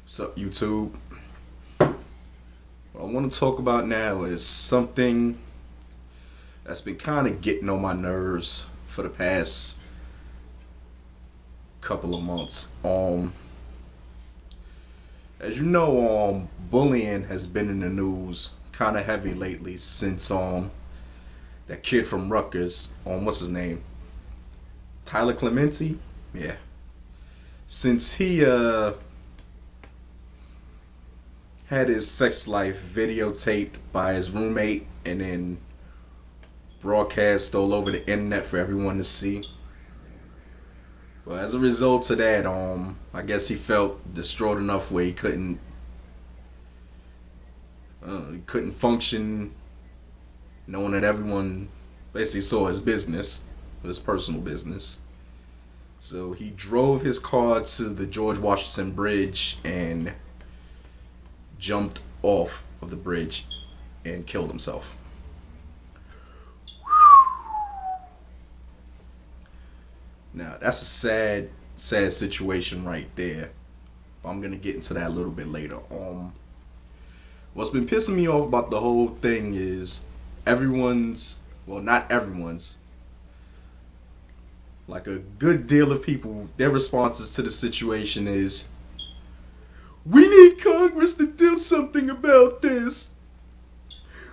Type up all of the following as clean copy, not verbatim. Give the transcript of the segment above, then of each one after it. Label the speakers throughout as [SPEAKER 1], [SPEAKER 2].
[SPEAKER 1] What's up, YouTube? What I want to talk about now is something that's been kind of getting on my nerves for the past couple of months. As you know, bullying has been in the news kind of heavy lately since that kid from Rutgers, what's his name? Tyler Clementi? Yeah. Since he had his sex life videotaped by his roommate and then broadcast all over the internet for everyone to see. Well, as a result of that, I guess he felt distraught enough where he couldn't function, knowing that everyone basically saw his business, his personal business. So he drove his car to the George Washington Bridge and jumped off of the bridge and killed himself. Now, that's a sad situation right there. I'm going to get into that a little bit later. What's been pissing me off about the whole thing is not everyone's, like a good deal of people, their responses to the situation is, we need Congress to do something about this.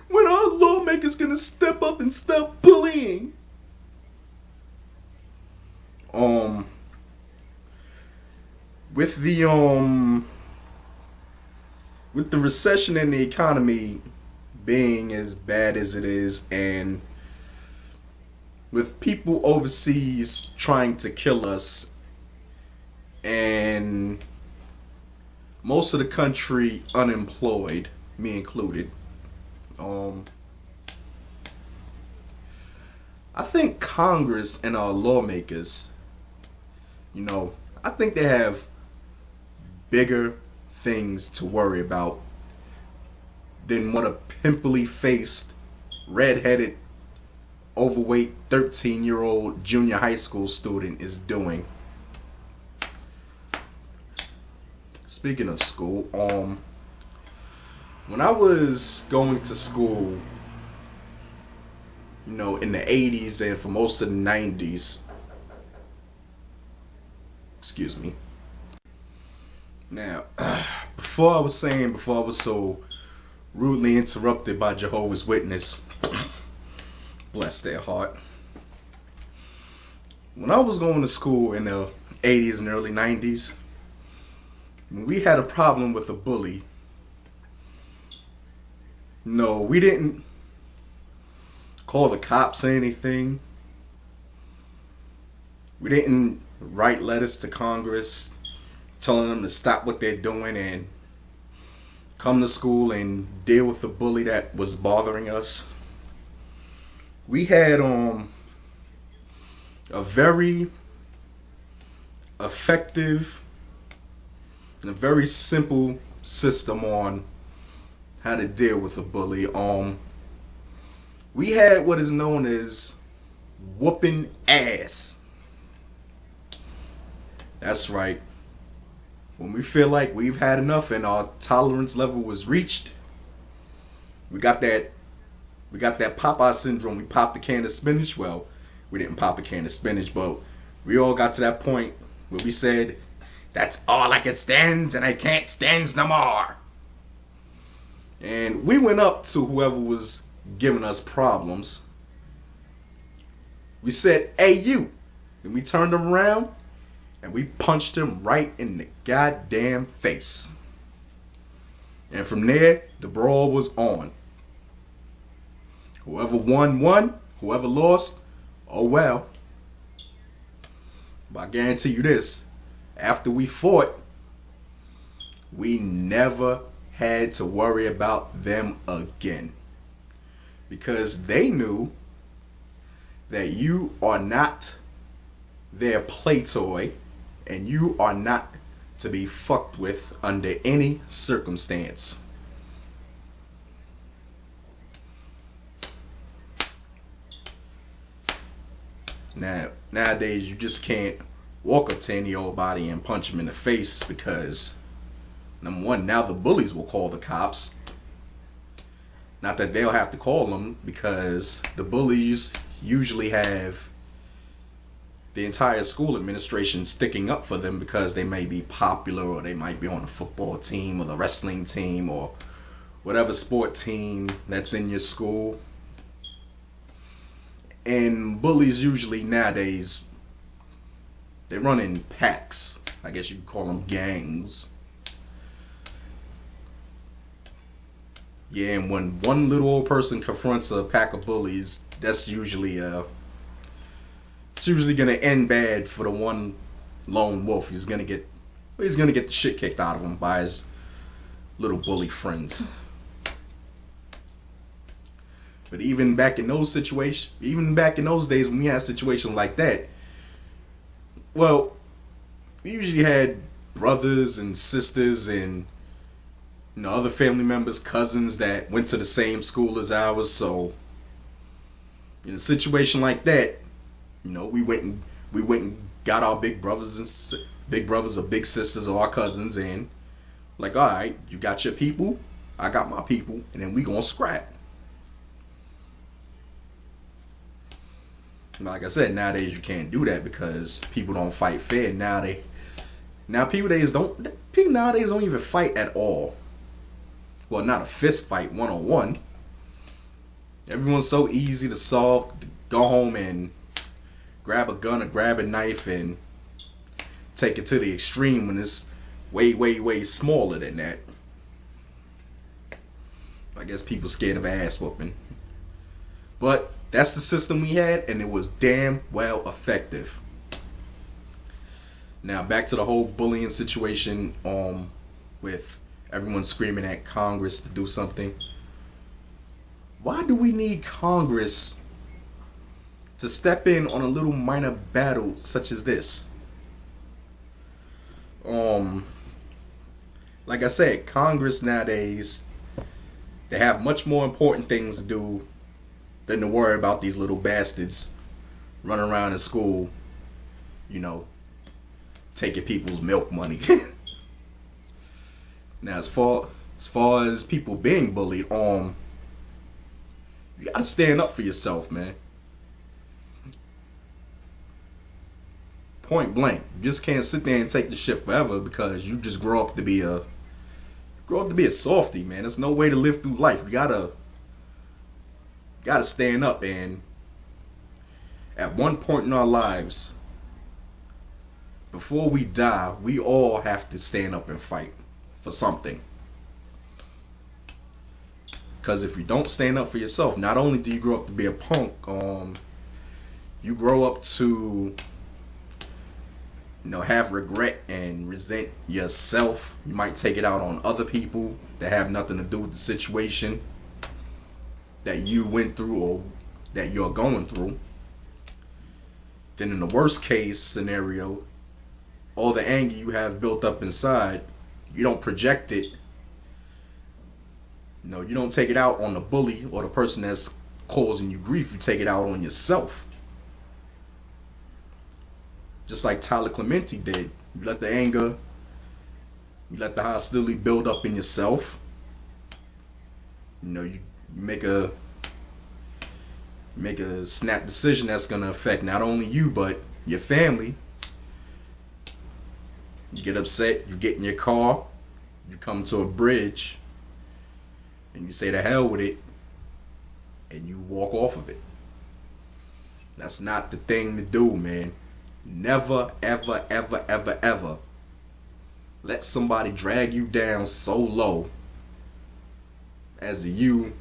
[SPEAKER 1] When are lawmakers going to step up and stop bullying? With the recession and the economy being as bad as it is, and with people overseas trying to kill us, and most of the country unemployed, me included, I think Congress and our lawmakers, I think they have bigger things to worry about than what a pimply faced, red-headed, overweight 13-year-old junior high school student is doing. Speaking of school, when I was going to school, in the 80s and for most of the 90s, excuse me. Now, before I was so rudely interrupted by Jehovah's Witness, bless their heart. When I was going to school in the 80s and early 90s, when we had a problem with a bully, no, we didn't call the cops or anything. We didn't write letters to Congress telling them to stop what they're doing and come to school and deal with the bully that was bothering us. We had a very effective and a very simple system on how to deal with a bully. We had what is known as whooping ass. That's right. When we feel like we've had enough and our tolerance level was reached, we got that Popeye syndrome. We popped a can of spinach. Well, we didn't pop a can of spinach, but we all got to that point where we said, that's all I can stand, and I can't stand no more. And we went up to whoever was giving us problems. We said, hey, you. And we turned them around and we punched him right in the goddamn face. And from there, the brawl was on. Whoever won. Whoever lost, oh well. But I guarantee you this, after we fought, we never had to worry about them again. Because they knew that you are not their play toy, and you are not to be fucked with under any circumstance. Nowadays, you just can't walk up to any old body and punch him in the face because Number one, now the bullies will call the cops. Not that they'll have to call them, because the bullies usually have the entire school administration sticking up for them because they may be popular, or they might be on the football team or the wrestling team or whatever sport team that's in your school. And bullies usually nowadays, they run in packs. I guess you could call them gangs. Yeah, and when one little old person confronts a pack of bullies, that's usually it's usually gonna end bad for the one lone wolf. He's gonna get the shit kicked out of him by his little bully friends. But even back in those situations, even back in those days when we had situations like that, well, we usually had brothers and sisters and other family members, cousins that went to the same school as ours. So in a situation like that, we went and got our big brothers or big sisters or our cousins, and like, all right, you got your people, I got my people, and then we gonna scrap. Like I said, nowadays you can't do that because people don't fight fair. People nowadays don't even fight at all. Well, not a fist fight, one-on-one. Everyone's so easy to solve. Go home and grab a gun or grab a knife and take it to the extreme when it's way, way, way smaller than that. I guess people scared of ass whooping. But that's the system we had, and it was damn well effective. Now back to the whole bullying situation with everyone screaming at Congress to do something. Why do we need Congress to step in on a little minor battle such as this? Like I said, Congress nowadays, they have much more important things to do than to worry about these little bastards running around in school, taking people's milk money. Now, as far as people being bullied, you gotta stand up for yourself, man. Point blank. You just can't sit there and take the shit forever because you just grow up to be a softy, man. There's no way to live through life. You gotta stand up, and at one point in our lives, before we die, we all have to stand up and fight for something. Because if you don't stand up for yourself, not only do you grow up to be a punk, you grow up to have regret and resent yourself. You might take it out on other people that have nothing to do with the situation that you went through or that you're going through. Then in the worst case scenario, all the anger you have built up inside, you don't project it. You don't take it out on the bully or the person that's causing you grief. You take it out on yourself. Just like Tyler Clementi did. You let the anger, you let the hostility build up in yourself. You make a snap decision that's going to affect not only you but your family. You get upset, you get in your car, you come to a bridge, and you say to hell with it, and you walk off of it. That's not the thing to do, man. Never, ever, ever, ever, ever let somebody drag you down so low as you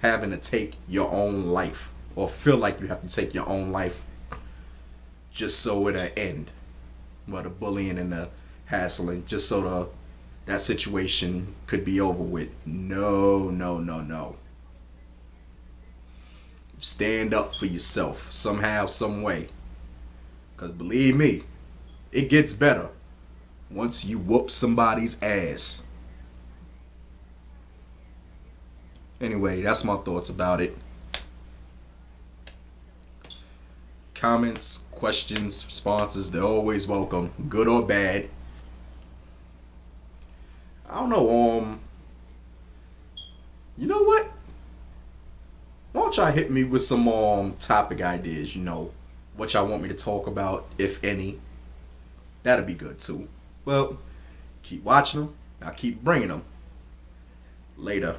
[SPEAKER 1] having to take your own life, or feel like you have to take your own life just so it'll end. Well, the bullying and the hassling, just so that situation could be over with. No, no, no, no. Stand up for yourself somehow, some way. Because believe me, it gets better once you whoop somebody's ass. Anyway, that's my thoughts about it. Comments, questions, responses, they're always welcome, good or bad. I don't don't know. You know what? Why don't y'all hit me with some topic ideas? You know, what y'all want me to talk about, if any. That'd be good too. Well, keep watching them. I'll keep bringing them. Later.